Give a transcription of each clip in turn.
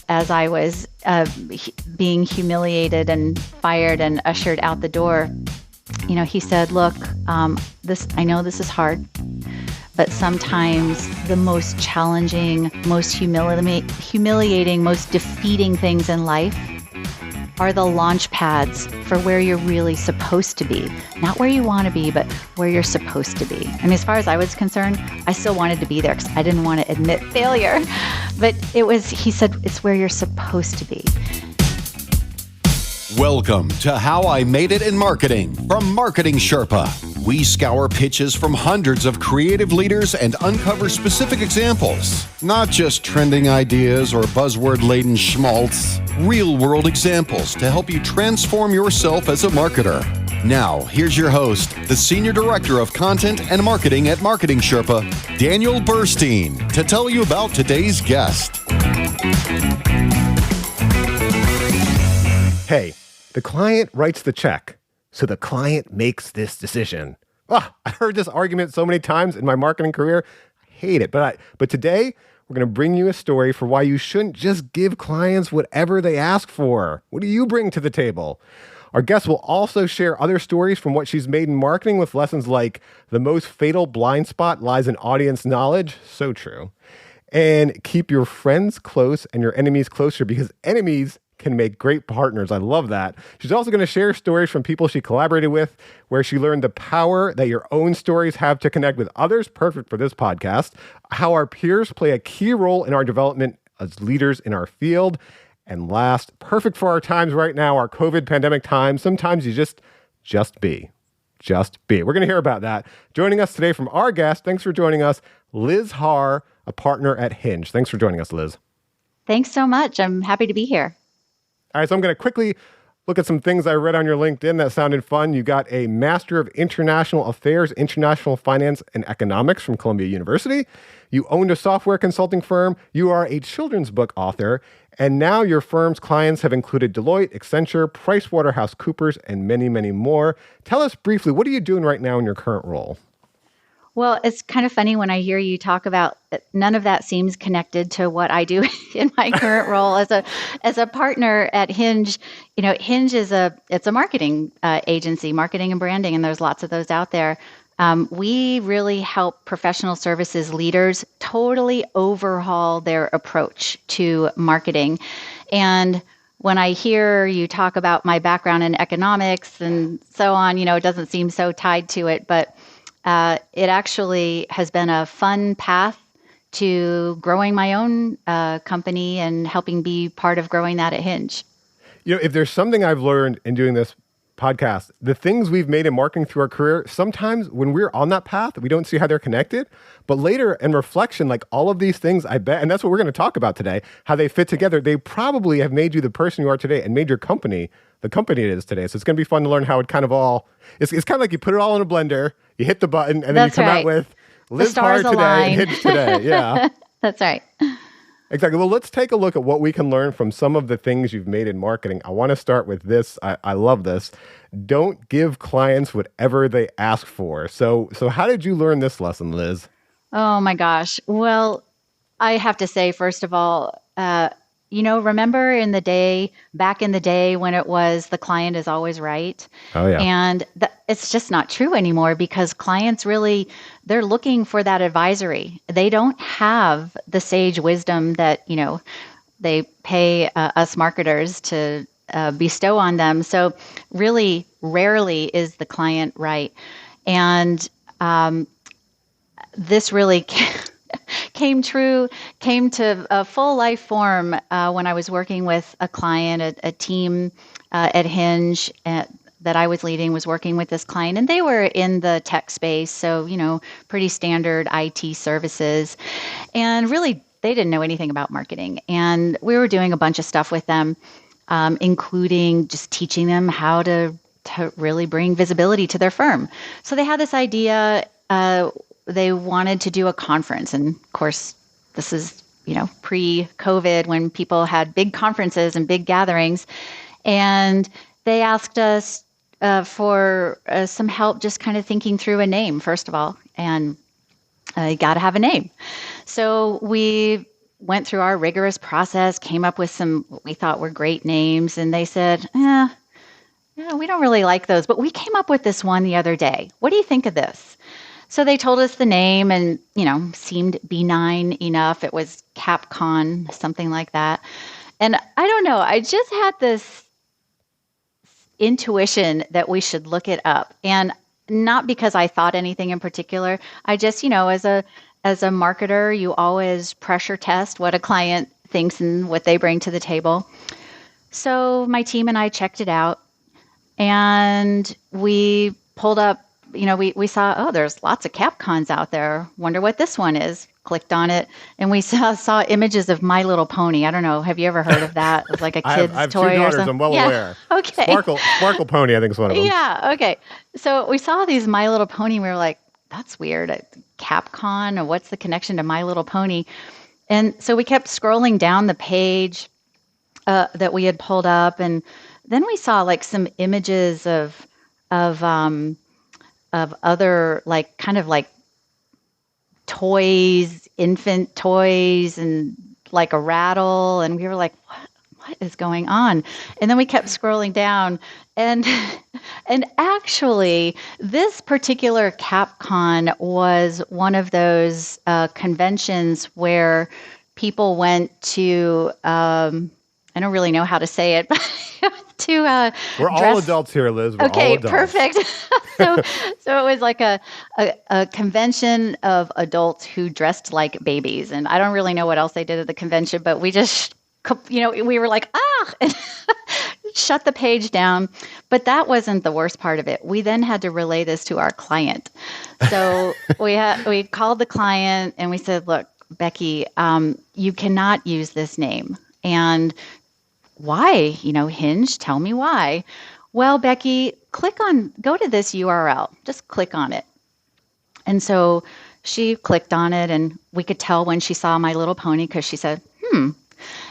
as I was being humiliated and fired and ushered out the door, he said, look, I know this is hard, but sometimes the most challenging, most humiliating, most defeating things in life are the launch pads for where you're really supposed to be. Not where you want to be, but where you're supposed to be. I mean, as far as I was concerned, I still wanted to be there because I didn't want to admit failure. But he said, it's where you're supposed to be. Welcome to How I Made It in Marketing from Marketing Sherpa. We scour pitches from hundreds of creative leaders and uncover specific examples. Not just trending ideas or buzzword-laden schmaltz. Real-world examples to help you transform yourself as a marketer. Now, here's your host, the Senior Director of Content and Marketing at Marketing Sherpa, Daniel Burstein, to tell you about today's guest. Hey, the client writes the check, so the client makes this decision. I heard this argument so many times in my marketing career. I hate it, but today we're going to bring you a story for why you shouldn't just give clients whatever they ask for. What do you bring to the table? Our guest will also share other stories from what she's made in marketing with lessons like the most fatal blind spot lies in audience knowledge. So true. And keep your friends close and your enemies closer, because enemies can make great partners. I love that. She's also going to share stories from people she collaborated with, where she learned the power that your own stories have to connect with others. Perfect for this podcast. How our peers play a key role in our development as leaders in our field. And last, perfect for our times right now, our COVID pandemic times. Sometimes you just be. We're going to hear about that. Joining us today from our guest, thanks for joining us, Liz Harr, a partner at Hinge. Thanks for joining us, Liz. Thanks so much. I'm happy to be here. All right, so I'm going to quickly look at some things I read on your LinkedIn that sounded fun. You got a Master of International Affairs, International Finance and Economics from Columbia University. You owned a software consulting firm. You are a children's book author. And now your firm's clients have included Deloitte, Accenture, PricewaterhouseCoopers, and many, many more. Tell us briefly, what are you doing right now in your current role? Well, it's kind of funny when I hear you talk about none of that seems connected to what I do in my current role as a partner at Hinge. Hinge is a marketing agency, marketing and branding, and there's lots of those out there. We really help professional services leaders totally overhaul their approach to marketing. And when I hear you talk about my background in economics and so on, it doesn't seem so tied to it, but it actually has been a fun path to growing my own company and helping be part of growing that at Hinge. If there's something I've learned in doing this podcast, the things we've made in marketing through our career, sometimes when we're on that path, we don't see how they're connected. But later in reflection, like all of these things, I bet, and that's what we're going to talk about today, how they fit together. They probably have made you the person you are today and made your company the company it is today. So it's going to be fun to learn how it kind of all, it's kind of like you put it all in a blender, you hit the button, and then you come out with Liz Harr today and Hinge today. Yeah. That's right. Exactly. Well, let's take a look at what we can learn from some of the things you've made in marketing. I want to start with this. I love this. Don't give clients whatever they ask for. So how did you learn this lesson, Liz? Oh my gosh. Well, I have to say, first of all, remember back in the day when it was the client is always right? Oh, yeah. And it's just not true anymore, because clients really, they're looking for that advisory. They don't have the sage wisdom that, they pay us marketers to bestow on them. So really rarely is the client right. And this really came to a full life form when I was working with a client, a team at Hinge that I was leading was working with this client, and they were in the tech space. So, pretty standard IT services, and really they didn't know anything about marketing. And we were doing a bunch of stuff with them, including just teaching them how to really bring visibility to their firm. So they had this idea, they wanted to do a conference. And of course, this is, pre-COVID, when people had big conferences and big gatherings. And they asked us for some help just kind of thinking through a name, first of all. And you got to have a name. So we went through our rigorous process, came up with some what we thought were great names, and they said, yeah, we don't really like those, but we came up with this one the other day. What do you think of this? So they told us the name and, seemed benign enough. It was CapCon, something like that. And I don't know, I just had this intuition that we should look it up. And not because I thought anything in particular. I just, as a marketer, you always pressure test what a client thinks and what they bring to the table. So my team and I checked it out, and we pulled up, we saw, oh, there's lots of CapCons out there. Wonder what this one is. Clicked on it, and we saw images of My Little Pony. I don't know. Have you ever heard of that? It's like a kid's I have toy two daughters. or something. I'm well aware. Okay. Sparkle Pony, I think is one of them. Yeah. Okay. So we saw these My Little Pony. We were like, that's weird. CapCon, or what's the connection to My Little Pony? And so we kept scrolling down the page that we had pulled up, and then we saw like some images of other like kind of like toys, infant toys, and like a rattle, and we were like, what is going on? And then we kept scrolling down, and actually this particular CapCon was one of those conventions where people went to I don't really know how to say it, but to we're all adults here, Liz. We're okay, all adults. Perfect. So it was like a convention of adults who dressed like babies, and I don't really know what else they did at the convention, but we just, we were like, and shut the page down. But that wasn't the worst part of it. We then had to relay this to our client. So we called the client and we said, look, Becky, you cannot use this name. And why? Hinge, tell me why. Well, Becky, go to this URL, just click on it. And so she clicked on it, and we could tell when she saw My Little Pony because she said,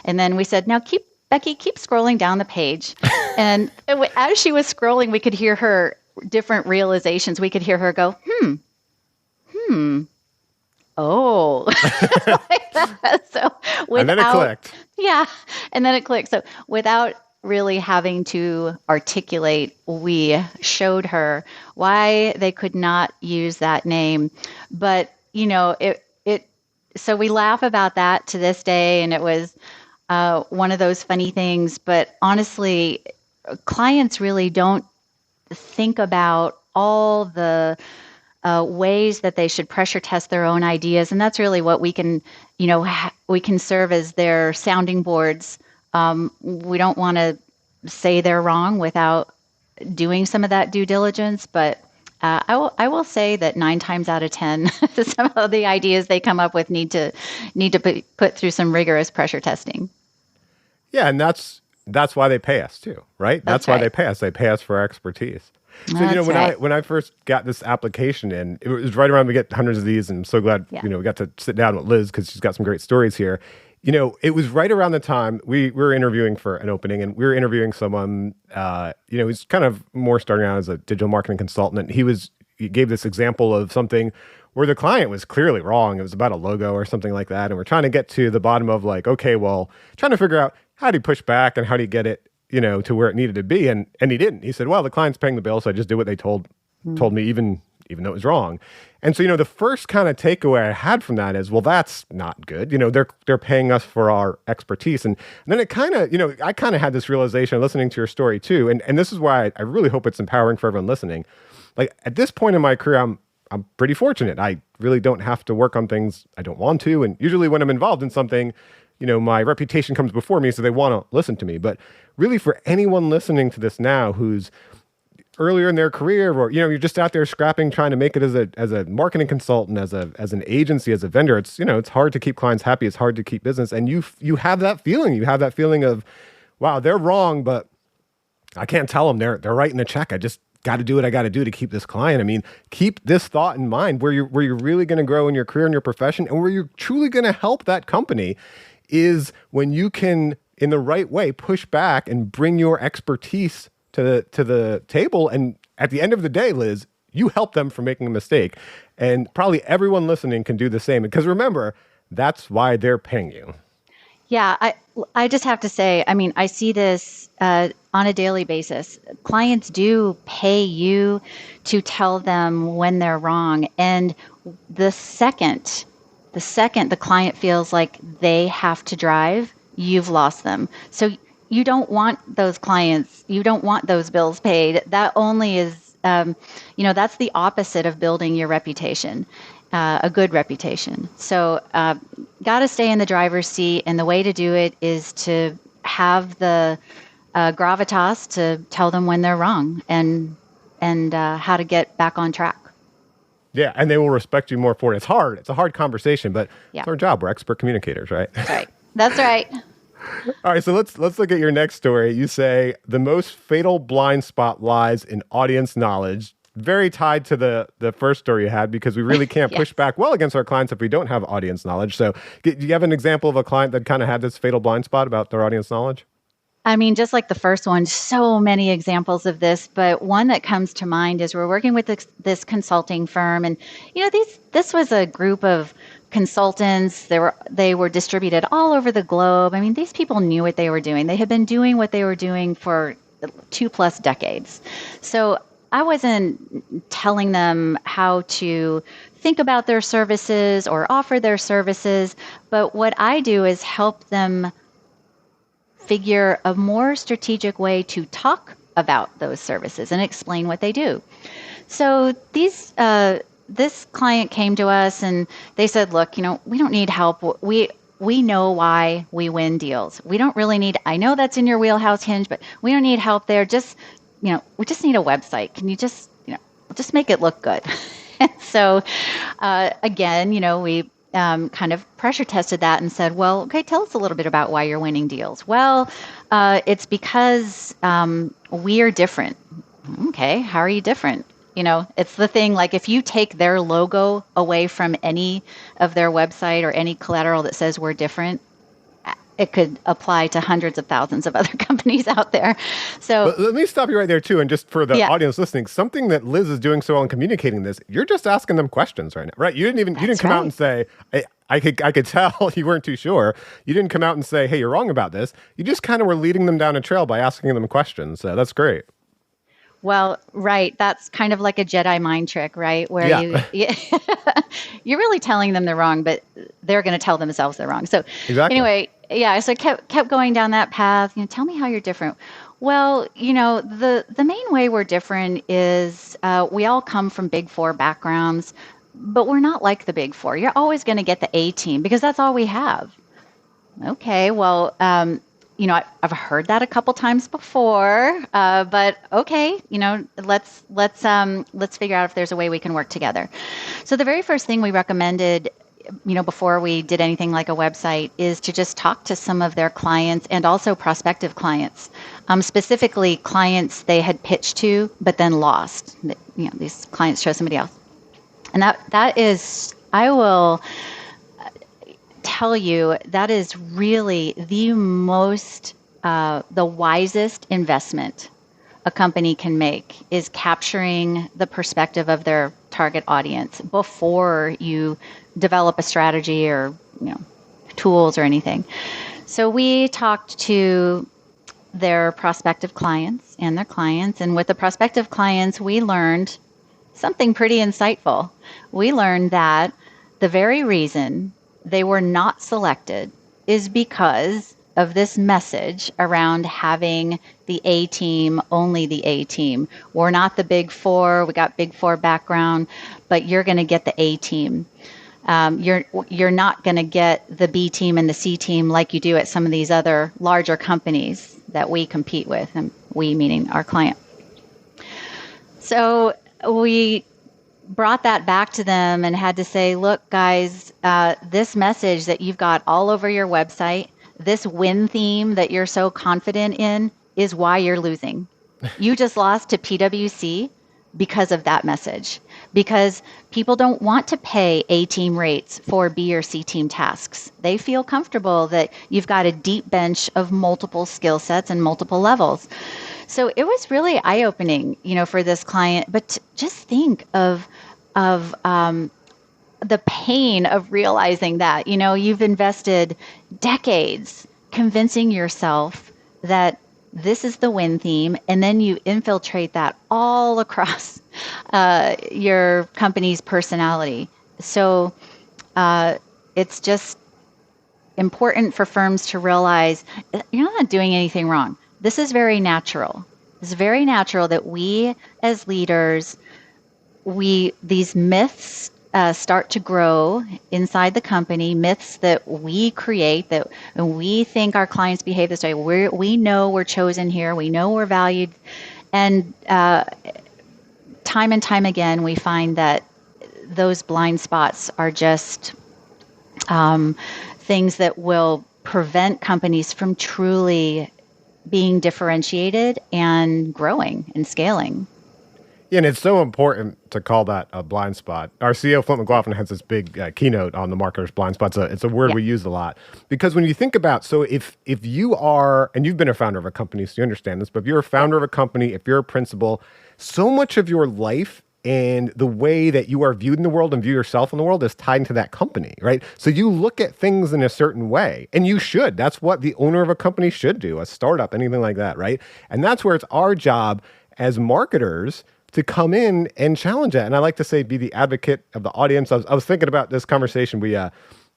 And then we said, now keep scrolling down the page. And as she was scrolling, we could hear her different realizations. We could hear her go, oh. Like that. So and then it clicked. Yeah. And then it clicked. So without really having to articulate, we showed her why they could not use that name. But, so we laugh about that to this day. And it was one of those funny things. But honestly, clients really don't think about all the ways that they should pressure test their own ideas. And that's really what we can, we can serve as their sounding boards. We don't want to say they're wrong without doing some of that due diligence, but I will say that 9 times out of 10, some of the ideas they come up with need to be put through some rigorous pressure testing. Yeah, and that's why they pay us too, right? That's why right. they pay us. They pay us for our expertise. So, when I first got this application in, it was right around, we get hundreds of these, and I'm so glad, we got to sit down with Liz because she's got some great stories here. It was right around the time we were interviewing for an opening, and we were interviewing someone, who's kind of more starting out as a digital marketing consultant. And he gave this example of something where the client was clearly wrong. It was about a logo or something like that. And we're trying to get to the bottom of like, okay, well, trying to figure out how do you push back and how do you get it, to where it needed to be. And he didn't. He said, well, the client's paying the bill, so I just did what they told me, even though it was wrong. And so, the first kind of takeaway I had from that is, well, that's not good. They're paying us for our expertise. And then it kind of, I kind of had this realization listening to your story too. And this is why I really hope it's empowering for everyone listening. Like at this point in my career, I'm pretty fortunate. I really don't have to work on things I don't want to. And usually when I'm involved in something, my reputation comes before me, so they want to listen to me. But really, for anyone listening to this now who's earlier in their career, or you're just out there scrapping, trying to make it as a marketing consultant, as an agency, as a vendor, it's it's hard to keep clients happy. It's hard to keep business, and you have that feeling. You have that feeling of, wow, they're wrong, but I can't tell them they're writing the check. I just got to do what I got to do to keep this client. I mean, keep this thought in mind where you're really going to grow in your career and your profession, and where you're truly going to help that company is when you can, in the right way, push back and bring your expertise to the table. And at the end of the day, Liz, you help them from making a mistake. And probably everyone listening can do the same. Because remember, That's why they're paying you. Yeah, I just have to say, I mean, I see this on a daily basis. Clients do pay you to tell them when they're wrong, and the second the client feels like they have to drive, you've lost them. So you don't want those clients, you don't want those bills paid. That only is, that's the opposite of building your reputation, a good reputation. So, got to stay in the driver's seat, and the way to do it is to have the gravitas to tell them when they're wrong and how to get back on track. Yeah, and they will respect you more for it. It's hard. It's a hard conversation, but Yeah. it's our job. We're expert communicators, right? That's right. That's right. All right, so let's look at your next story. You say the most fatal blind spot lies in audience knowledge. Very tied to the first story you had, because we really can't Yes. push back well against our clients if we don't have audience knowledge. So do you have an example of a client that kind of had this fatal blind spot about their audience knowledge? I mean, just like the first one, so many examples of this, but one that comes to mind is we're working with this consulting firm, and this was a group of consultants. They were distributed all over the globe. I mean, these people knew what they were doing. They had been doing what they were doing for 2+ decades. So I wasn't telling them how to think about their services or offer their services, but what I do is help them figure a more strategic way to talk about those services and explain what they do. So this client came to us and they said, "Look, we don't need help. We know why we win deals. We don't really need. I know that's in your wheelhouse, Hinge, but we don't need help there. Just, we just need a website. Can you just make it look good?" And so, again, we kind of pressure tested that and said, well, okay, tell us a little bit about why you're winning deals. Well, it's because we are different. Okay, how are you different? It's the thing, like if you take their logo away from any of their website or any collateral that says we're different, it could apply to hundreds of thousands of other companies out there. So But let me stop you right there too. And just for the Yeah. audience listening, something that Liz is doing so well in communicating this, you're just asking them questions right now, right? You didn't come out and say, I could tell you weren't too sure. You didn't come out and say, hey, you're wrong about this. You just kind of were leading them down a trail by asking them questions. So that's great. Well, right. That's kind of like a Jedi mind trick, right? Where you're really telling them they're wrong, but they're going to tell themselves they're wrong. So Exactly. anyway, yeah, so kept going down that path. Tell me how you're different. Well, the main way we're different is we all come from Big Four backgrounds, but we're not like the Big Four. You're always going to get the A team because that's all we have. Okay, well, I've heard that a couple times before, but okay, let's figure out if there's a way we can work together. So the very first thing we recommended, before we did anything like a website, is to just talk to some of their clients and also prospective clients, specifically clients they had pitched to but then lost. These clients chose somebody else, and that is, I will tell you, that is really the wisest investment a company can make, is capturing the perspective of their target audience before you develop a strategy or tools or anything. So we talked to their prospective clients and their clients, and with the prospective clients, we learned something pretty insightful. We learned that the very reason they were not selected is because of this message around having the A team, only the A team. We're not the Big Four. We got Big Four background, but you're going to get the A team. You're not going to get the B team and the C team like you do at some of these other larger companies that we compete with, and we meaning our client. So we brought that back to them and had to say, look, guys, this message that you've got all over your website, this win theme that you're so confident in, is why you're losing. You just lost to PwC because of that message, because people don't want to pay A team rates for B or C team tasks. They feel comfortable that you've got a deep bench of multiple skill sets and multiple levels. So it was really eye-opening, for this client. But just think of the pain of realizing that, you've invested decades convincing yourself that this is the win theme, and then you infiltrate that all across your company's personality. So it's just important for firms to realize you're not doing anything wrong. This is very natural. It's very natural that we as leaders, these myths start to grow inside the company, myths that we create, that we think our clients behave this way. We know we're chosen here. We know we're valued. And time and time again, we find that those blind spots are just things that will prevent companies from truly being differentiated and growing and scaling. Yeah, and it's so important to call that a blind spot. Our CEO, Flint McLaughlin, has this big keynote on the marketer's blind spot. It's a word we use a lot. Because when you think about, so if you are, and you've been a founder of a company, so you understand this, but if you're a founder of a company, if you're a principal, so much of your life and the way that you are viewed in the world and view yourself in the world is tied into that company, right? So you look at things in a certain way, and you should. That's what the owner of a company should do, a startup, anything like that, right? And that's where it's our job as marketers to come in and challenge that. And I like to say, be the advocate of the audience. I was thinking about this conversation. We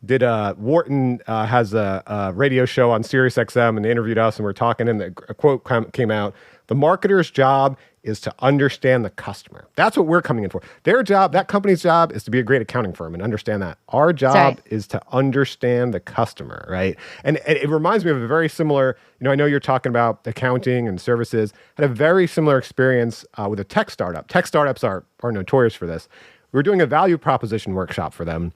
did Wharton has a radio show on Sirius XM, and they interviewed us, and we're talking, and a quote came out: "The marketer's job is to understand the customer." That's what we're coming in for. Their job, that company's job, is to be a great accounting firm and understand that. Our job is to understand the customer, right? And it reminds me of a very similar, I know you're talking about accounting and services. I had a very similar experience with a tech startup. Tech startups are notorious for this. We were doing a value proposition workshop for them.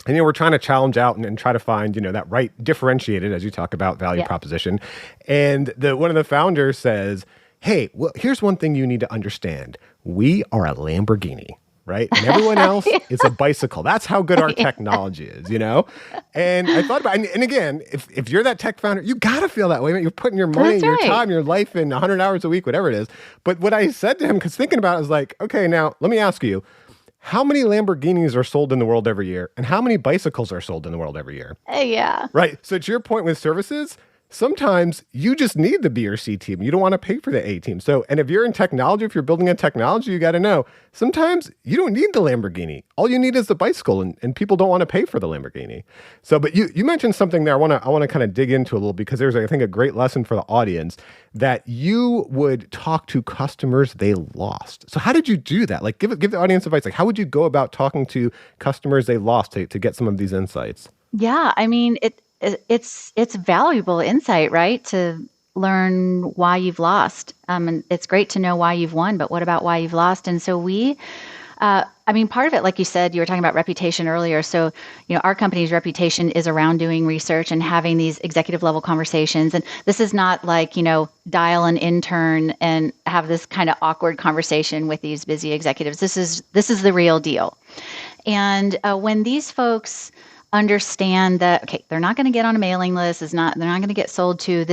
And, we're trying to challenge out and try to find, that right differentiated, as you talk about, value proposition. And one of the founders says, "Hey, well, here's one thing you need to understand. We are a Lamborghini, right? And everyone else is a bicycle. That's how good our technology is, And I thought about it. And again, if you're that tech founder, you got to feel that way. You're putting your money, your time, your life in 100 hours a week, whatever it is. But what I said to him, because thinking about it, I was like, okay, now let me ask you, how many Lamborghinis are sold in the world every year? And how many bicycles are sold in the world every year?" Yeah. Right. So to your point with services, sometimes you just need the B or C team. You don't want to pay for the A team. So, and if you're in technology, if you're building a technology, you got to know, sometimes you don't need the Lamborghini. All you need is the bicycle, and people don't want to pay for the Lamborghini. So, but you mentioned something there I want to kind of dig into a little, because there's, I think, a great lesson for the audience that you would talk to customers they lost. So how did you do that? Like, give the audience advice. Like, how would you go about talking to customers they lost to get some of these insights? Yeah, I mean, it's valuable insight, right? To learn why you've lost. And it's great to know why you've won, but what about why you've lost? And so part of it, like you said, you were talking about reputation earlier. So, our company's reputation is around doing research and having these executive level conversations. And this is not like, dial an intern and have this kind of awkward conversation with these busy executives. This is the real deal. And when these folks understand that, okay, they're not going to get on a mailing list, they're not going to get sold to.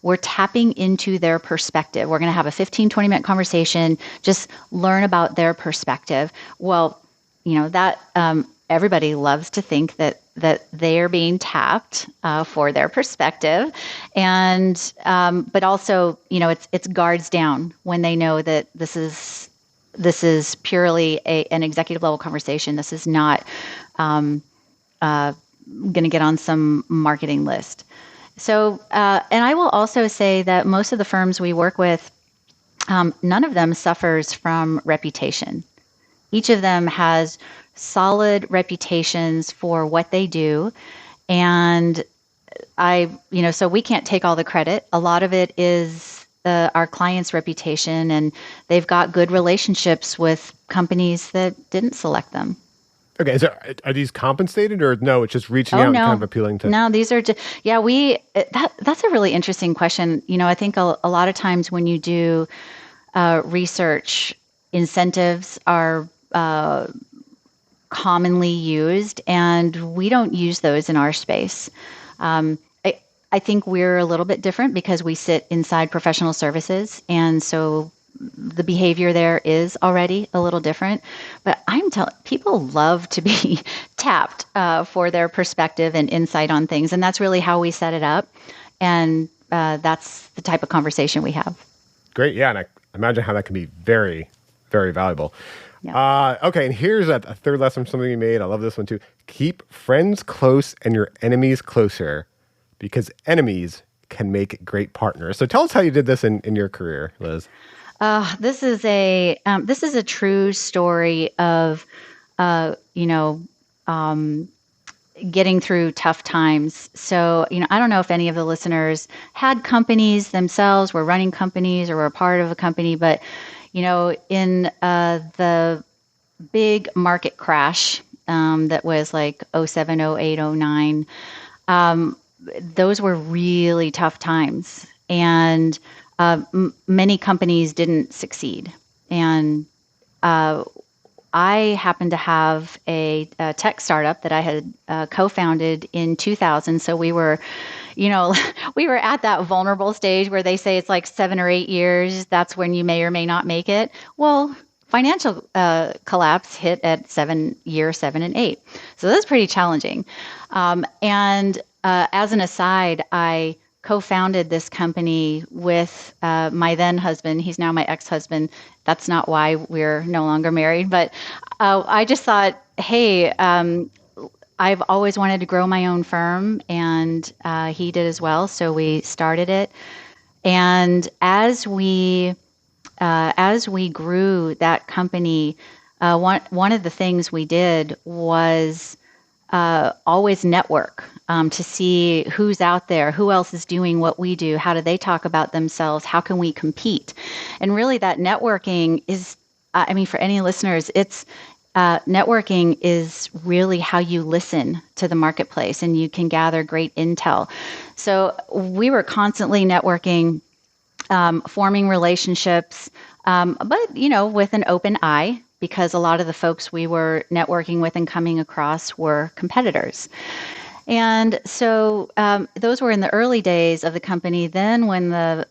We're tapping into their perspective. We're going to have a 15, 20-minute conversation, just learn about their perspective. Well, that everybody loves to think that they are being tapped for their perspective. And, but also, it's guards down when they know that this is purely an executive level conversation. This is not, going to get on some marketing list. So, and I will also say that most of the firms we work with, none of them suffers from reputation. Each of them has solid reputations for what they do. And so we can't take all the credit. A lot of it is our client's reputation, and they've got good relationships with companies that didn't select them. Okay, so are these compensated, or no? It's just reaching out and kind of appealing to. No, these are just that's a really interesting question. I think a lot of times when you do research, incentives are commonly used, and we don't use those in our space. I think we're a little bit different because we sit inside professional services, and so the behavior there is already a little different. But I'm telling people love to be tapped for their perspective and insight on things, and that's really how we set it up. And that's the type of conversation we have. Great. Yeah. And I imagine how that can be very, very valuable. Yeah. Okay. And here's a third lesson, something you made. I love this one too. Keep friends close and your enemies closer, because enemies can make great partners. So tell us how you did this in your career, Liz. This is a true story of getting through tough times. So, I don't know if any of the listeners had companies themselves, were running companies, or were a part of a company, but, in the big market crash that was like 07, 08, 09, those were really tough times. And many companies didn't succeed. And I happened to have a tech startup that I had co-founded in 2000. So we were, we were at that vulnerable stage where they say it's like 7 or 8 years. That's when you may or may not make it. Well, financial collapse hit at 7 and 8. So that's pretty challenging. And as an aside, I co-founded this company with my then husband. He's now my ex-husband. That's not why we're no longer married, but I just thought, hey, I've always wanted to grow my own firm, and he did as well. So we started it, and as we grew that company, one of the things we did was always network to see who's out there, who else is doing what we do, how do they talk about themselves, how can we compete? And really that networking is, for any listeners, it's networking is really how you listen to the marketplace and you can gather great intel. So we were constantly networking, forming relationships, but, with an open eye, because a lot of the folks we were networking with and coming across were competitors. And so those were in the early days of the company. Then when the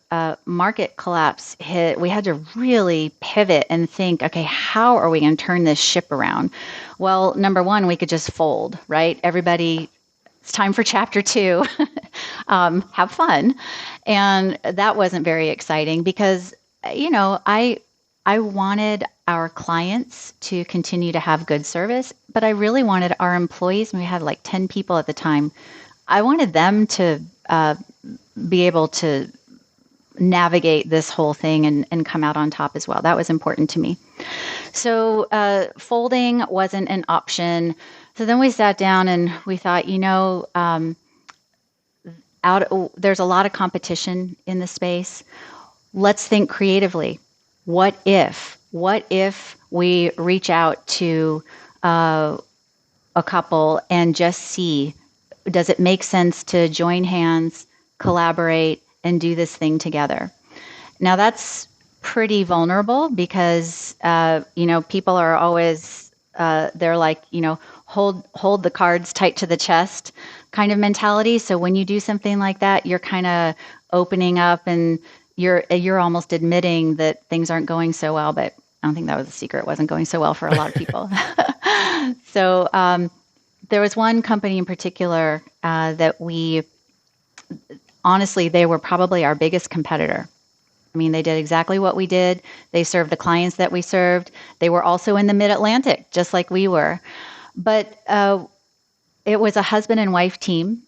market collapse hit, we had to really pivot and think, okay, how are we going to turn this ship around? Well, number one, we could just fold, right? Everybody, it's time for chapter 2. Have fun. And that wasn't very exciting because, I wanted our clients to continue to have good service, but I really wanted our employees, and we had like 10 people at the time, I wanted them to be able to navigate this whole thing and come out on top as well. That was important to me. So folding wasn't an option. So then we sat down and we thought, there's a lot of competition in the space. Let's think creatively. What if we reach out to a couple and just see, does it make sense to join hands, collaborate, and do this thing together? Now that's pretty vulnerable because, people are always, they're like, hold the cards tight to the chest kind of mentality. So when you do something like that, you're kind of opening up and you're almost admitting that things aren't going so well, but I don't think that was a secret. It wasn't going so well for a lot of people. So there was one company in particular that honestly, they were probably our biggest competitor. They did exactly what we did. They served the clients that we served. They were also in the Mid-Atlantic, just like we were. But it was a husband and wife team,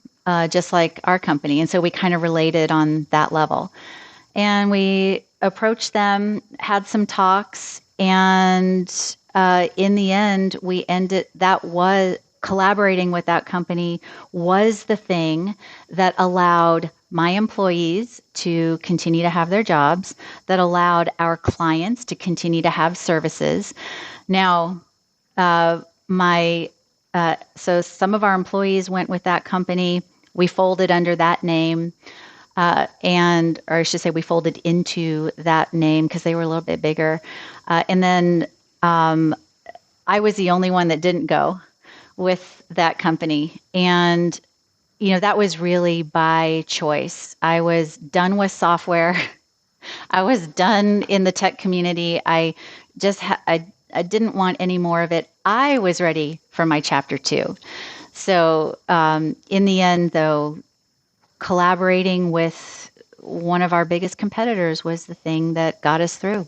just like our company. And so we kind of related on that level. And we approached them, had some talks, and in the end, collaborating with that company was the thing that allowed my employees to continue to have their jobs, that allowed our clients to continue to have services. Now, so some of our employees went with that company. We folded under that name. Or I should say we folded into that name because they were a little bit bigger. And then I was the only one that didn't go with that company. And, that was really by choice. I was done with software. I was done in the tech community. I didn't want any more of it. I was ready for my chapter 2. So in the end, though, collaborating with one of our biggest competitors was the thing that got us through.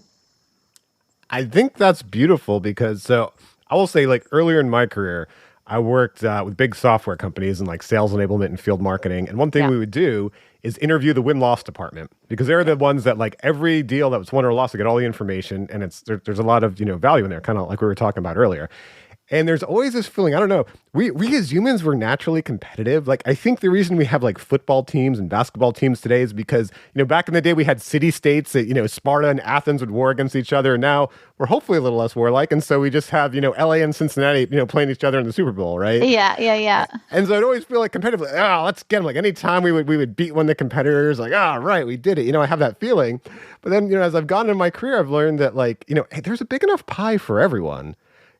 I think that's beautiful because so I will say like earlier in my career, I worked with big software companies in like sales enablement and field marketing. And one thing Yeah. we would do is interview the win-loss department because they're the ones that like every deal that was won or lost, they get all the information and there's a lot of, value in there, kind of like we were talking about earlier. And there's always this feeling, I don't know, we as humans were naturally competitive. Like I think the reason we have like football teams and basketball teams today is because, back in the day we had city states that, Sparta and Athens would war against each other. And now we're hopefully a little less warlike. And so we just have, LA and Cincinnati, playing each other in the Super Bowl, right? Yeah. And so I'd always feel like competitive, like, let's get them. Like anytime we would beat one of the competitors, like, right, we did it. I have that feeling. But then, as I've gone in my career, I've learned that like, hey, there's a big enough pie for everyone.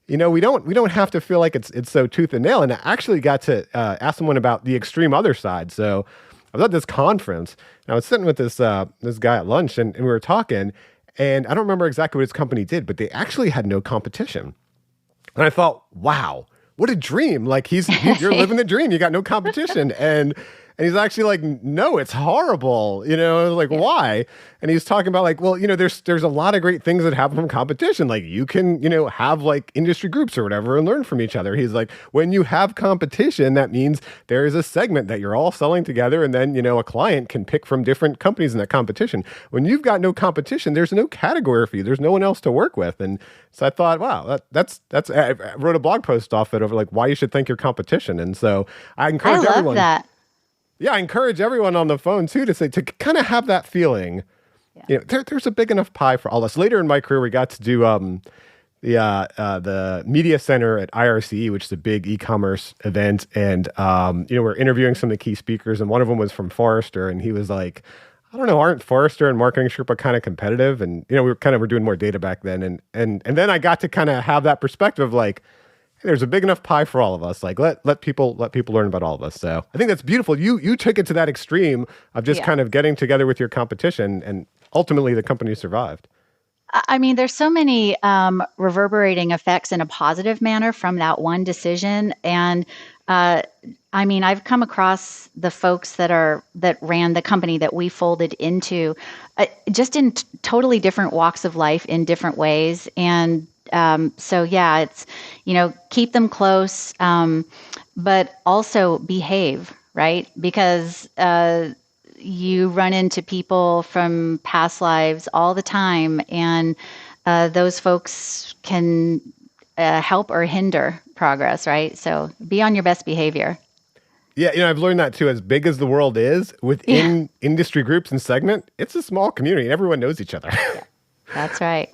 We don't have to feel like it's so tooth and nail. And I actually got to ask someone about the extreme other side. So I was at this conference and I was sitting with this guy at lunch and we were talking and I don't remember exactly what his company did, but they actually had no competition. And I thought, wow, what a dream. Like you're living the dream. You got no competition. And he's actually like, no, it's horrible. Like, why? And he's talking about like, well, there's a lot of great things that happen from competition. Like you can, have like industry groups or whatever and learn from each other. He's like, when you have competition, that means there is a segment that you're all selling together. And then, a client can pick from different companies in that competition. When you've got no competition, there's no category for you. There's no one else to work with. And so I thought, wow, I wrote a blog post off it over like why you should thank your competition. And so I encourage everyone. I love that. Yeah, I encourage everyone on the phone too to kind of have that feeling. Yeah. There's a big enough pie for all of us. Later in my career, we got to do the media center at IRCE, which is a big e-commerce event, and we're interviewing some of the key speakers, and one of them was from Forrester, and he was like, I don't know, aren't Forrester and Marketing Sherpa kind of competitive? And we were doing more data back then, and then I got to kind of have that perspective of like, there's a big enough pie for all of us. Like let people learn about all of us. So I think that's beautiful. You took it to that extreme of just kind of getting together with your competition, and ultimately the company survived. I mean, there's so many reverberating effects in a positive manner from that one decision. And I've come across the folks that ran the company that we folded into, just in totally different walks of life in different ways. And so yeah, it's, keep them close, but also behave, right? Because you run into people from past lives all the time, and those folks can help or hinder progress, right? So be on your best behavior. Yeah, I've learned that too. As big as the world is, within industry groups and segment, it's a small community and everyone knows each other. Yeah, that's right.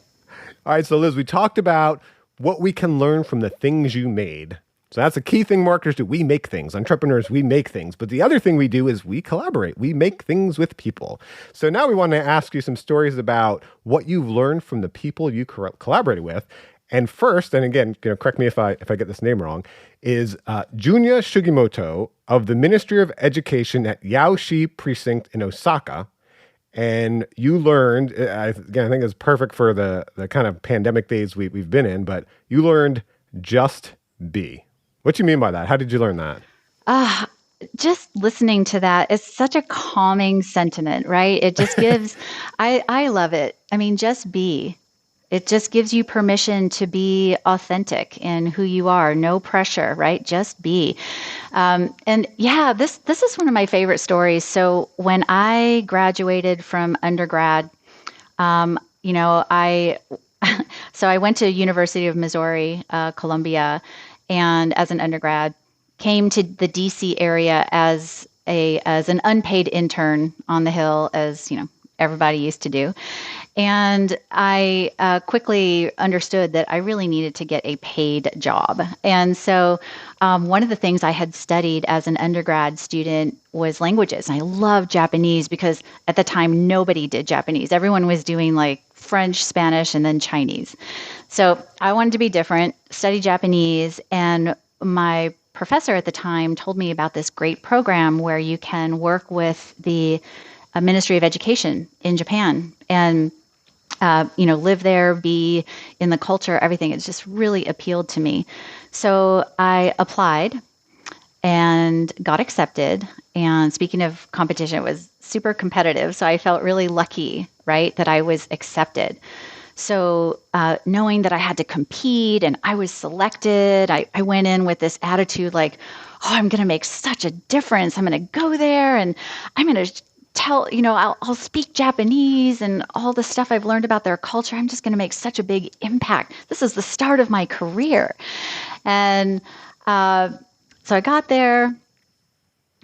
All right, so Liz, we talked about what we can learn from the things you made. So that's a key thing marketers do. We make things. Entrepreneurs, we make things. But the other thing we do is we collaborate. We make things with people. So now we want to ask you some stories about what you've learned from the people you collaborated with. And first, and again, correct me if I get this name wrong, is Junya Shugimoto of the Ministry of Education at Yaoshi Precinct in Osaka. And you learned, again, I think it's perfect for the kind of pandemic days we've been in, but you learned just be. What do you mean by that? How did you learn that? Just listening to that, it's such a calming sentiment, right? It just gives, I love it. I mean, just be. It just gives you permission to be authentic in who you are. No pressure, right? Just be. And yeah, this is one of my favorite stories. So when I graduated from undergrad, I went to University of Missouri, Columbia, and as an undergrad, came to the DC area as an unpaid intern on the Hill, as everybody used to do. And I quickly understood that I really needed to get a paid job. And so one of the things I had studied as an undergrad student was languages. And I loved Japanese because at the time, nobody did Japanese. Everyone was doing like French, Spanish, and then Chinese. So I wanted to be different, study Japanese. And my professor at the time told me about this great program where you can work with the Ministry of Education in Japan, and live there, be in the culture, everything. It just really appealed to me. So I applied and got accepted. And speaking of competition, it was super competitive. So I felt really lucky, right, that I was accepted. So knowing that I had to compete and I was selected, I went in with this attitude like, oh, I'm going to make such a difference. I'm going to go there and I'm going to tell, I'll speak Japanese and all the stuff I've learned about their culture. I'm just going to make such a big impact. This is the start of my career. And so I got there,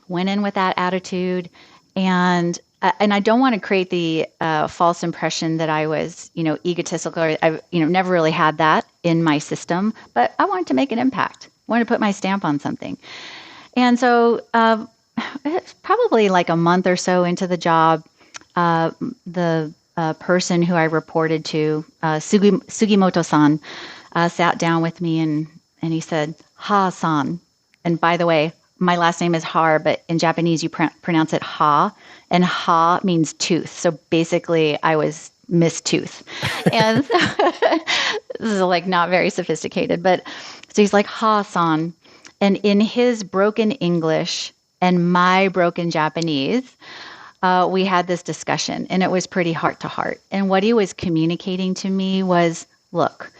went in with that attitude, and I don't want to create the false impression that I was, egotistical. Or I, never really had that in my system, but I wanted to make an impact. I wanted to put my stamp on something. And so it's probably like a month or so into the job, the person who I reported to, Sugimoto-san, sat down with me and he said, Ha-san. And by the way, my last name is Harr, but in Japanese you pronounce it Ha, and Ha means tooth. So basically I was Miss Tooth. And this is like not very sophisticated, but so he's like, Ha-san. And in his broken English and my broken Japanese, we had this discussion, and it was pretty heart to heart. And what he was communicating to me was, look,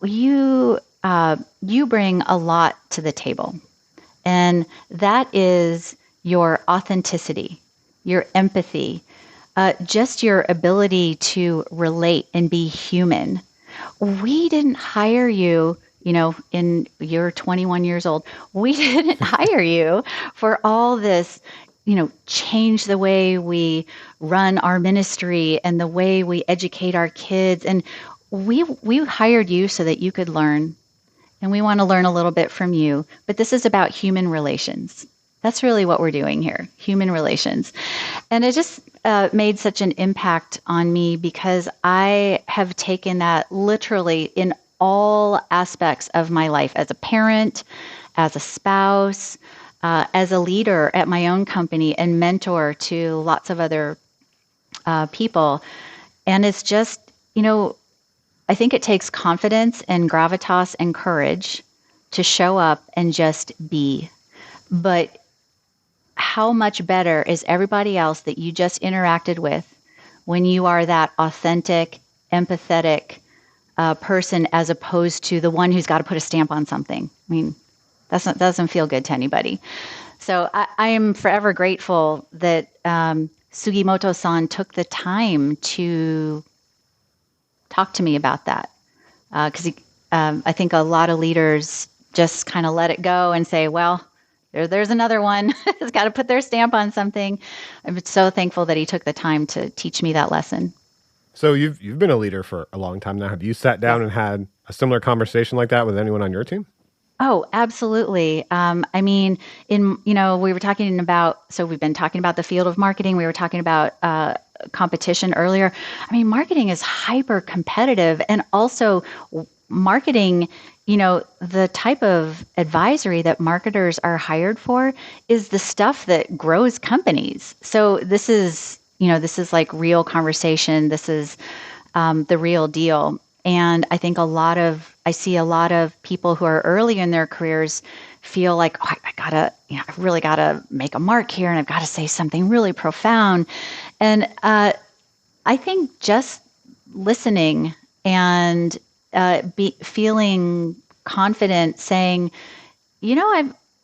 you bring a lot to the table. And that is your authenticity, your empathy, just your ability to relate and be human. We didn't hire you, you're 21 years old. We didn't hire you for all this, change the way we run our ministry and the way we educate our kids. And we hired you so that you could learn. And we want to learn a little bit from you. But this is about human relations. That's really what we're doing here, human relations. And it just made such an impact on me because I have taken that literally in all aspects of my life, as a parent, as a spouse, as a leader at my own company, and mentor to lots of other people. And it's just, I think it takes confidence and gravitas and courage to show up and just be. But how much better is everybody else that you just interacted with when you are that authentic, empathetic person, as opposed to the one who's got to put a stamp on something? I mean, that doesn't feel good to anybody. So I am forever grateful that Sugimoto-san took the time to talk to me about that, because I think a lot of leaders just kind of let it go and say, well, there's another one who's got to put their stamp on something. I'm so thankful that he took the time to teach me that lesson. So you've been a leader for a long time now. Have you sat down and had a similar conversation like that with anyone on your team? Oh, absolutely. I mean, we were talking about, so we've been talking about the field of marketing. We were talking about competition earlier. I mean, marketing is hyper competitive, and also marketing, the type of advisory that marketers are hired for is the stuff that grows companies. So this is like real conversation. This is the real deal. And I think I see a lot of people who are early in their careers feel like, oh, I really gotta make a mark here, and I've got to say something really profound. And I think just listening and feeling confident, saying,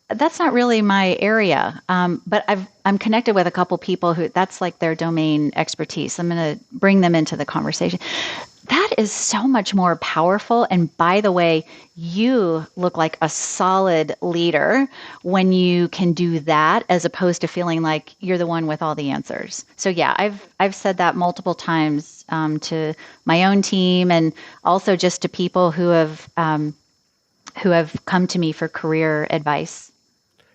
that's not really my area, but I'm connected with a couple people who that's like their domain expertise. I'm going to bring them into the conversation. That is so much more powerful. And by the way, you look like a solid leader when you can do that, as opposed to feeling like you're the one with all the answers. So yeah, I've said that multiple times to my own team, and also just to people who have come to me for career advice.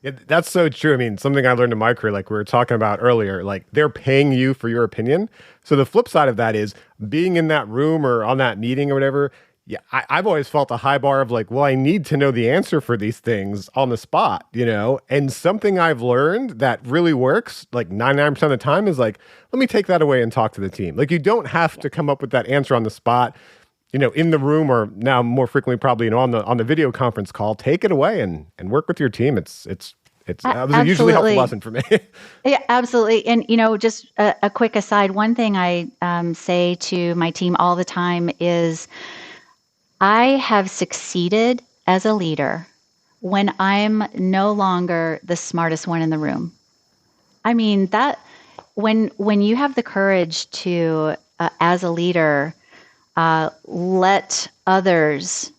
Yeah, that's so true. I mean, something I learned in my career, like we were talking about earlier, like they're paying you for your opinion. So the flip side of that is being in that room or on that meeting or whatever, Yeah, I've always felt a high bar of like, well, I need to know the answer for these things on the spot, you know? And something I've learned that really works, like 99% of the time, is like, let me take that away and talk to the team. Like, you don't have to come up with that answer on the spot, you know, in the room, or now more frequently, probably, you know, on the video conference call. Take it away and work with your team. It's that was a hugely helpful Absolutely. lesson for me. Yeah, absolutely. And, just a quick aside, one thing I say to my team all the time is I have succeeded as a leader when I'm no longer the smartest one in the room. I mean, that when you have the courage to, as a leader, let others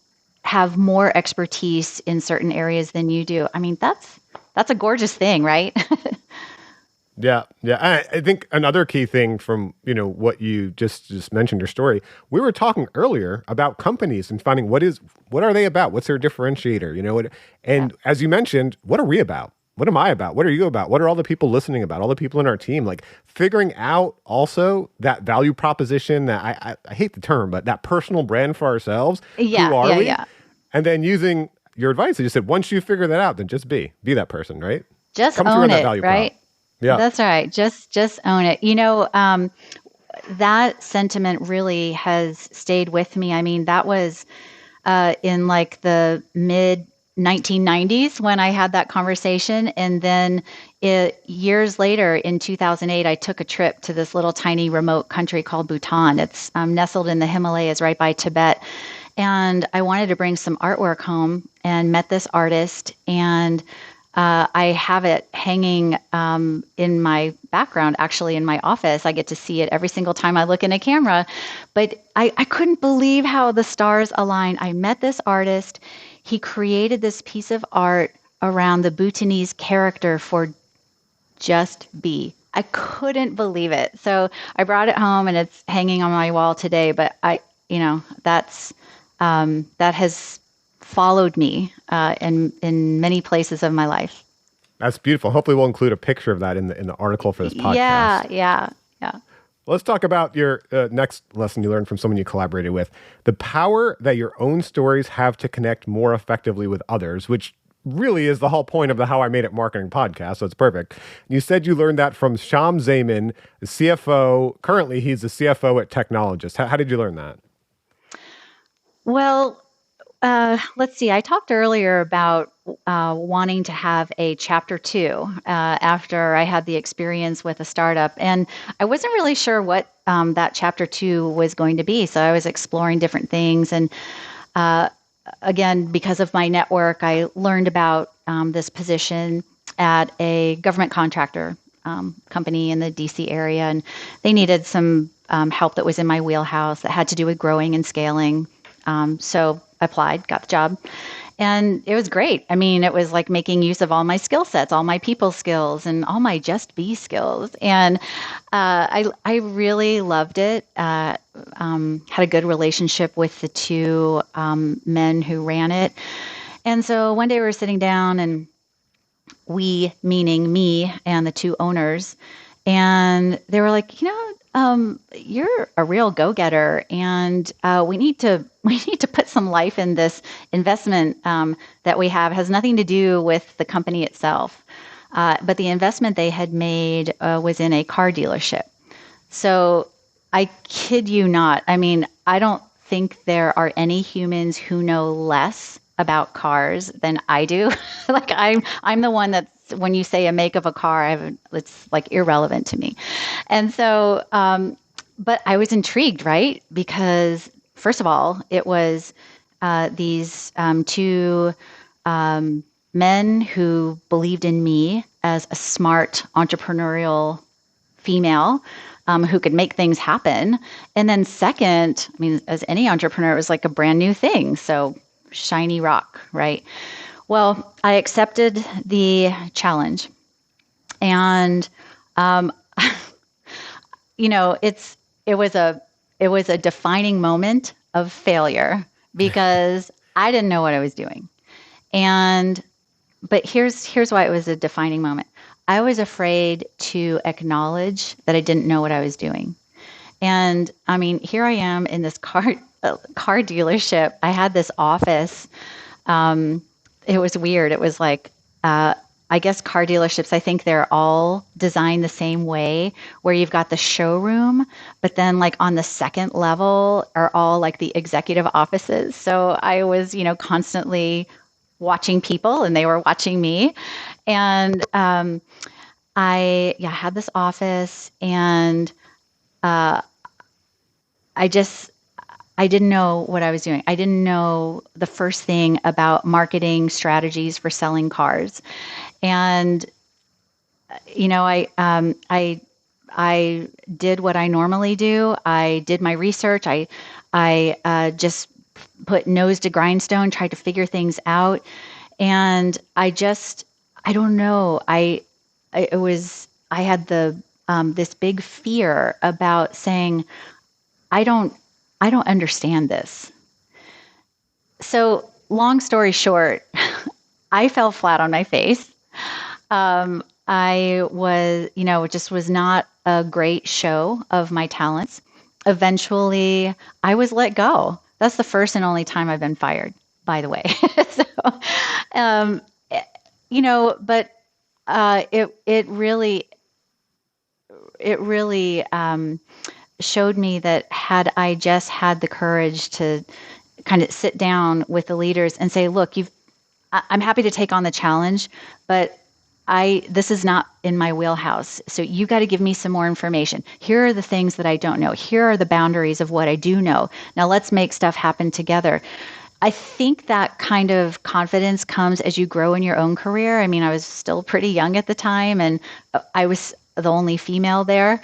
have more expertise in certain areas than you do. I mean, that's a gorgeous thing, right? Yeah, yeah. I think another key thing from, you know, what you just mentioned your story, we were talking earlier about companies and finding what are they about? What's their differentiator? You know, Yeah. and as you mentioned, what are we about? What am I about? What are you about? What are all the people listening about? All the people in our team, like figuring out also that value proposition, that I hate the term, but that personal brand for ourselves. Who Yeah, are yeah, we? yeah. And then using your advice, you said, once you figure that out, then just be that person, right? Just Come through on own that it, value prop. right? Yeah. That's right. Just own it. That sentiment really has stayed with me. I mean, that was in like the mid 1990s when I had that conversation. And then years later, in 2008, I took a trip to this little tiny remote country called Bhutan. It's nestled in the Himalayas right by Tibet. And I wanted to bring some artwork home and met this artist. And I have it hanging in my background, actually, in my office. I get to see it every single time I look in a camera. But I couldn't believe how the stars aligned. I met this artist. He created this piece of art around the Bhutanese character for just be. I couldn't believe it. So I brought it home and it's hanging on my wall today. But that has followed me in many places of my life. That's beautiful. Hopefully, we'll include a picture of that in the article for this Yeah, podcast. yeah, yeah. Let's talk about your next lesson you learned from someone you collaborated with: the power that your own stories have to connect more effectively with others, which really is the whole point of the How I Made It Marketing podcast. So it's perfect. You said you learned that from Sham Zaman, the CFO. Currently, he's the CFO at Technologist. How did you learn that? Well, let's see. I talked earlier about wanting to have a chapter two after I had the experience with a startup. And I wasn't really sure what that chapter two was going to be. So I was exploring different things. And again, because of my network, I learned about this position at a government contractor company in the DC area. And they needed some help that was in my wheelhouse that had to do with growing and scaling. So I applied, got the job, and it was great. I mean, it was like making use of all my skill sets, all my people skills, and all my just be skills. And I really loved it. Had a good relationship with the two men who ran it. And so one day we were sitting down, and we, meaning me and the two owners, and they were like, you're a real go-getter, and we need to put some life in this investment that we have. It has nothing to do with the company itself, but the investment they had made was in a car dealership. So I kid you not. I mean, I don't think there are any humans who know less about cars than I do. Like I'm the one that's, when you say a make of a car, it's like irrelevant to me. And so, but I was intrigued, right? Because first of all, it was these two men who believed in me as a smart entrepreneurial female who could make things happen. And then second, I mean, as any entrepreneur, it was like a brand new thing. So shiny rock, right? Well, I accepted the challenge. And, um, it was a defining moment of failure because I didn't know what I was doing. But here's why it was a defining moment. I was afraid to acknowledge that I didn't know what I was doing. And I mean, here I am in this car car dealership, I had this office. It was weird. It was like, I guess car dealerships, I think they're all designed the same way, where you've got the showroom, but then like on the second level are all like the executive offices. So I was, constantly watching people and they were watching me. And I had this office, and I just I didn't know what I was doing. I didn't know the first thing about marketing strategies for selling cars. And I did what I normally do. I did my research. I just put nose to grindstone, tried to figure things out, and I don't know. I had this big fear about saying, I don't I don't understand this. So, long story short, I fell flat on my face. I was, it just was not a great show of my talents. Eventually, I was let go. That's the first and only time I've been fired, by the way. So, um, but it really showed me that had I just had the courage to kind of sit down with the leaders and say, look, I'm happy to take on the challenge, but this is not in my wheelhouse. So you got to give me some more information. Here are the things that I don't know. Here are the boundaries of what I do know. Now let's make stuff happen together. I think that kind of confidence comes as you grow in your own career. I mean, I was still pretty young at the time, and I was the only female there.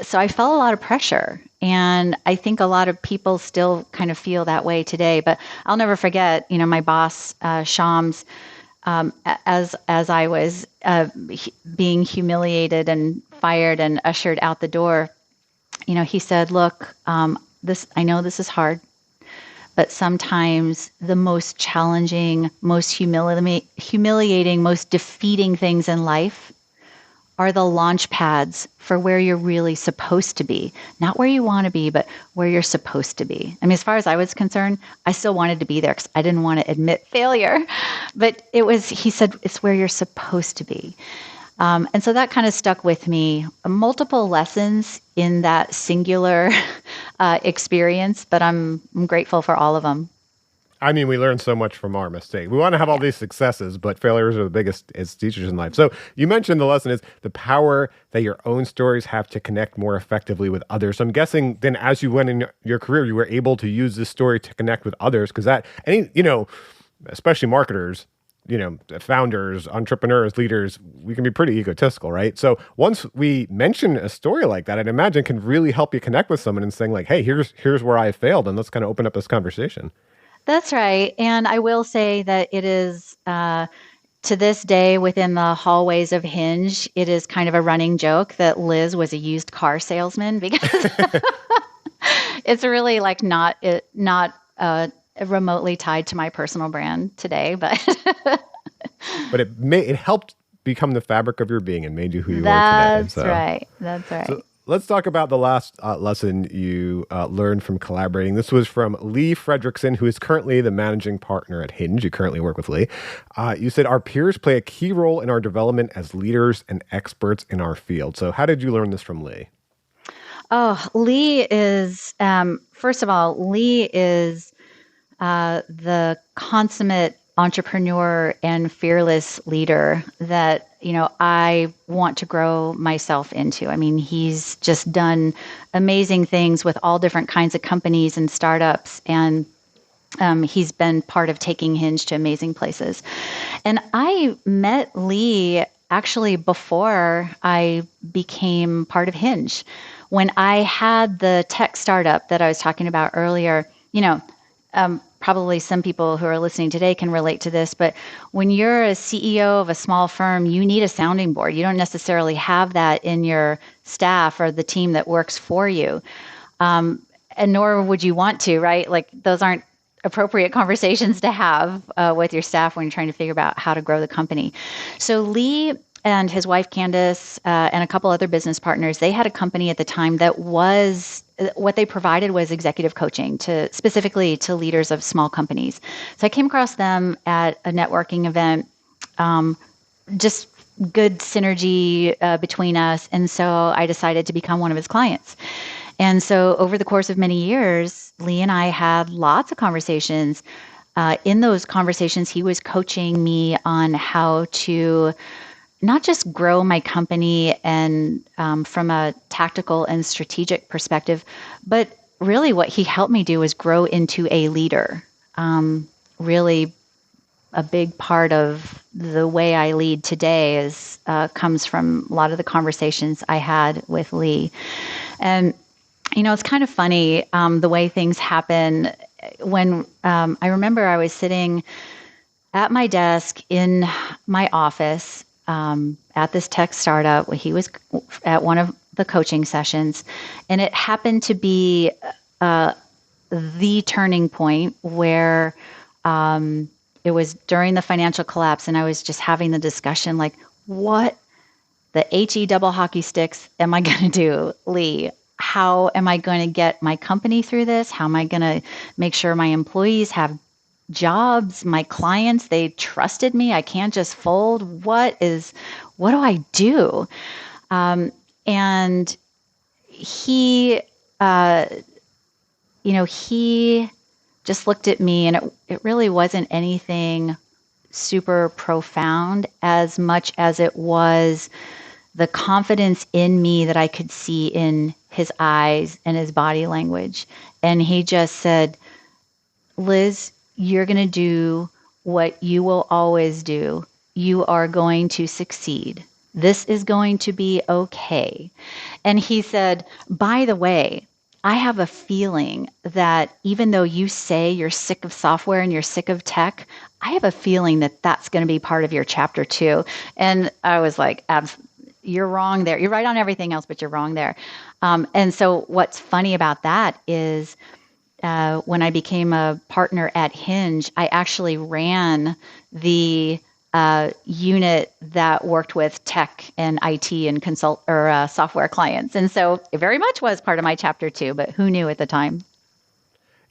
So I felt a lot of pressure, and I think a lot of people still kind of feel that way today. But I'll never forget, my boss, Shams, as I was being humiliated and fired and ushered out the door, he said, "Look, I know this is hard, but sometimes the most challenging, most humiliating, most defeating things in life are the launch pads for where you're really supposed to be. Not where you want to be, but where you're supposed to be." I mean, as far as I was concerned, I still wanted to be there because I didn't want to admit failure. But he said, it's where you're supposed to be. And so that kind of stuck with me. Multiple lessons in that singular experience, but I'm grateful for all of them. I mean, we learn so much from our mistake. We want to have all these successes, but failures are the biggest as teachers in life. So you mentioned the lesson is the power that your own stories have to connect more effectively with others. So I'm guessing then as you went in your career, you were able to use this story to connect with others, because especially marketers, founders, entrepreneurs, leaders, we can be pretty egotistical, right? So once we mention a story like that, I'd imagine can really help you connect with someone and saying like, hey, here's where I failed, and let's kind of open up this conversation. That's right. And I will say that it is, to this day, within the hallways of Hinge, it is kind of a running joke that Liz was a used car salesman, because it's really like not remotely tied to my personal brand today. But it helped become the fabric of your being and made you who you are today. That's right. That's right. So let's talk about the last lesson you learned from collaborating. This was from Lee Fredrickson, who is currently the managing partner at Hinge. You currently work with Lee. You said, our peers play a key role in our development as leaders and experts in our field. So how did you learn this from Lee? Oh, Lee is, first of all, Lee is the consummate entrepreneur and fearless leader that, I want to grow myself into. I mean, he's just done amazing things with all different kinds of companies and startups, and he's been part of taking Hinge to amazing places. And I met Lee actually before I became part of Hinge. When I had the tech startup that I was talking about earlier, probably some people who are listening today can relate to this, but when you're a CEO of a small firm, you need a sounding board. You don't necessarily have that in your staff or the team that works for you. And nor would you want to, right? Like, those aren't appropriate conversations to have with your staff when you're trying to figure out how to grow the company. So Lee and his wife Candace and a couple other business partners, they had a company at the time that was what they provided was executive coaching to specifically to leaders of small companies. So I came across them at a networking event, just good synergy between us. And so I decided to become one of his clients. And so over the course of many years, Lee and I had lots of conversations. In those conversations, he was coaching me on how to not just grow my company and from a tactical and strategic perspective, but really what he helped me do was grow into a leader. Really, a big part of the way I lead today is comes from a lot of the conversations I had with Lee. And it's kind of funny the way things happen. When I remember I was sitting at my desk in my office at this tech startup. He was at one of the coaching sessions, and it happened to be the turning point where it was during the financial collapse, and I was just having the discussion like, what the HE double hockey sticks am I going to do, Lee? How am I going to get my company through this? How am I going to make sure my employees have jobs, my clients, they trusted me. I can't just fold. What do I do? And he, he just looked at me, and it really wasn't anything super profound as much as it was the confidence in me that I could see in his eyes and his body language. And he just said, Liz, you're going to do what you will always do. You are going to succeed. This is going to be okay. And he said, by the way, I have a feeling that even though you say you're sick of software and you're sick of tech, I have a feeling that that's going to be part of your chapter too. And I was like, you're wrong there. You're right on everything else, but you're wrong there. And so what's funny about that is when I became a partner at Hinge, I actually ran the unit that worked with tech and IT and software clients. And so it very much was part of my chapter too, but who knew at the time?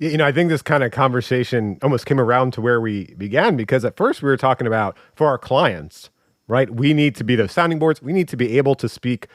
I think this kind of conversation almost came around to where we began, because at first we were talking about for our clients, right? We need to be those sounding boards. We need to be able to speak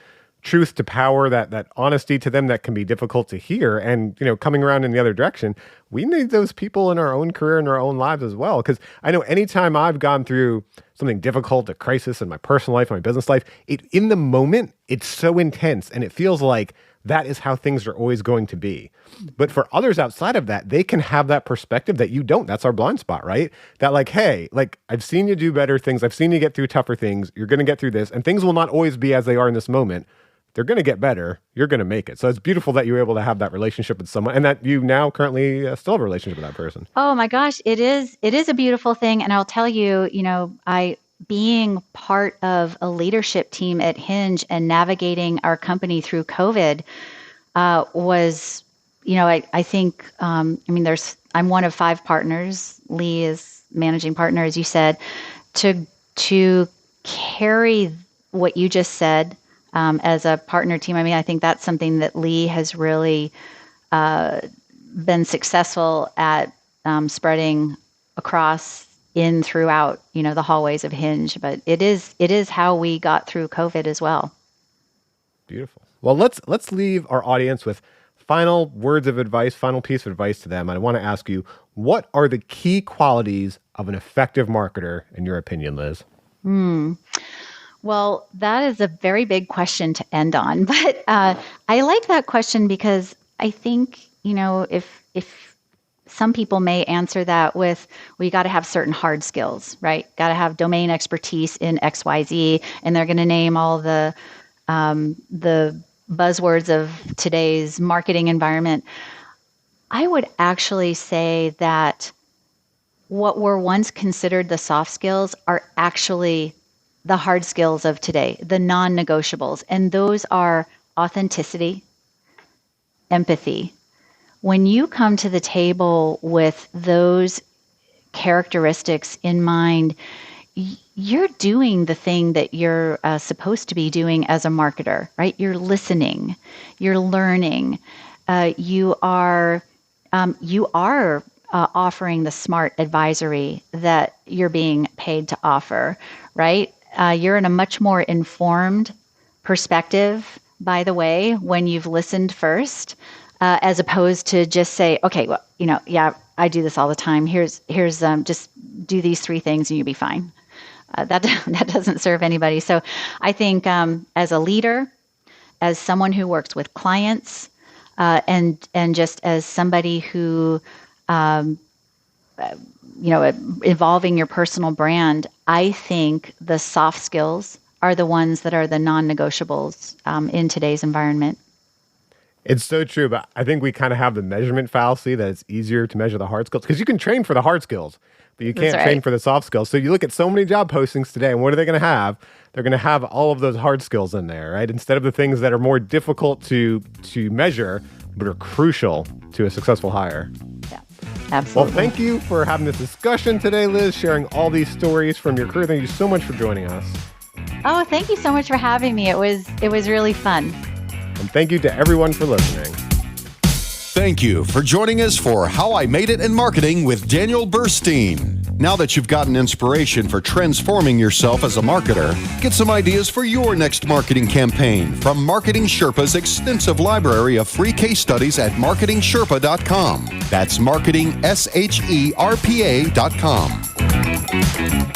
truth to power, that honesty to them that can be difficult to hear. And, coming around in the other direction, we need those people in our own career and our own lives as well. Because I know anytime I've gone through something difficult, a crisis in my personal life, my business life, in the moment, it's so intense and it feels like that is how things are always going to be. But for others outside of that, they can have that perspective that you don't. That's our blind spot, right? That like, hey, like I've seen you do better things. I've seen you get through tougher things. You're going to get through this, and things will not always be as they are in this moment. They're going to get better. You're going to make it. So it's beautiful that you were able to have that relationship with someone, and that you now currently still have a relationship with that person. Oh my gosh, it is a beautiful thing. And I'll tell you, being part of a leadership team at Hinge and navigating our company through COVID was, I think, I'm one of 5 partners. Lee is managing partner, as you said, to carry what you just said as a partner team. I think that's something that Lee has really been successful at spreading across throughout, the hallways of Hinge. But it is how we got through COVID as well. Beautiful. Well, let's leave our audience with final words of advice, final piece of advice to them. I want to ask you, what are the key qualities of an effective marketer, in your opinion, Liz? Well, that is a very big question to end on, but I like that question because I think, if some people may answer that with, well, you got to have certain hard skills, right? Got to have domain expertise in XYZ, and they're going to name all the buzzwords of today's marketing environment. I would actually say that what were once considered the soft skills are actually the hard skills of today, the non-negotiables. And those are authenticity, empathy. When you come to the table with those characteristics in mind, you're doing the thing that you're supposed to be doing as a marketer, right? You're listening, you're learning, you are offering the smart advisory that you're being paid to offer, right? You're in a much more informed perspective, by the way, when you've listened first, as opposed to just say, okay, well, yeah, I do this all the time. Here's just do these 3 things and you'll be fine. That doesn't serve anybody. So I think as a leader, as someone who works with clients, and just as somebody who, evolving your personal brand, I think the soft skills are the ones that are the non-negotiables in today's environment. It's so true, but I think we kind of have the measurement fallacy that it's easier to measure the hard skills because you can train for the hard skills, but you can't train for the soft skills. So you look at so many job postings today, and what are they going to have? They're going to have all of those hard skills in there, right? Instead of the things that are more difficult to measure, but are crucial to a successful hire. Yeah, absolutely. Well, thank you for having this discussion today, Liz, sharing all these stories from your career. Thank you so much for joining us. Oh, thank you so much for having me. It was really fun. And thank you to everyone for listening. Thank you for joining us for How I Made It in Marketing with Daniel Burstein. Now that you've gotten inspiration for transforming yourself as a marketer, get some ideas for your next marketing campaign from Marketing Sherpa's extensive library of free case studies at marketingsherpa.com. That's marketingsherpa.com.